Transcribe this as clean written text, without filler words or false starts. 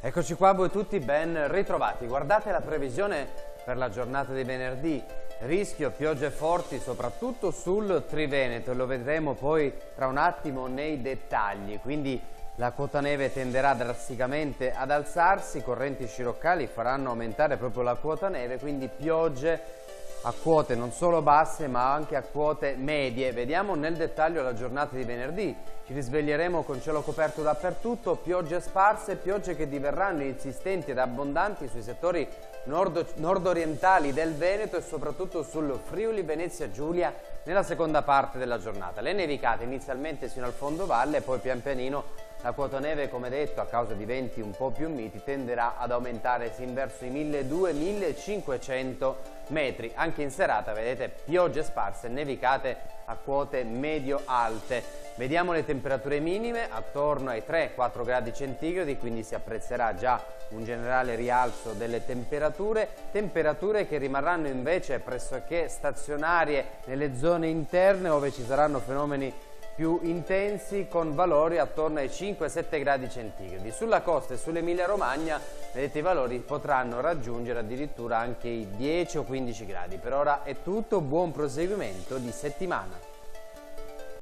Eccoci qua voi tutti, ben ritrovati. Guardate la previsione per la giornata di venerdì. Rischio piogge forti soprattutto sul Triveneto, lo vedremo poi tra un attimo nei dettagli. Quindi la quota neve tenderà drasticamente ad alzarsi, correnti sciroccali faranno aumentare proprio la quota neve, quindi piogge a quote non solo basse ma anche a quote medie. Vediamo nel dettaglio la giornata di venerdì. Ci risveglieremo con cielo coperto dappertutto, piogge sparse, piogge che diverranno insistenti ed abbondanti sui settori nord-orientali del Veneto e soprattutto sul Friuli Venezia Giulia nella seconda parte della giornata. Le nevicate inizialmente sino al fondovalle e poi pian pianino la quota neve, come detto, a causa di venti un po' più miti, tenderà ad aumentare sin verso i 1200-1500 metri. Anche in serata, vedete, piogge sparse, nevicate a quote medio-alte. Vediamo le temperature minime attorno ai 3-4 gradi centigradi, quindi si apprezzerà già un generale rialzo delle temperature che rimarranno invece pressoché stazionarie nelle zone interne, dove ci saranno fenomeni più intensi con valori attorno ai 5-7 gradi centigradi. Sulla costa e sull'Emilia Romagna, vedete, i valori potranno raggiungere addirittura anche i 10 o 15 gradi. Per ora è tutto, buon proseguimento di settimana.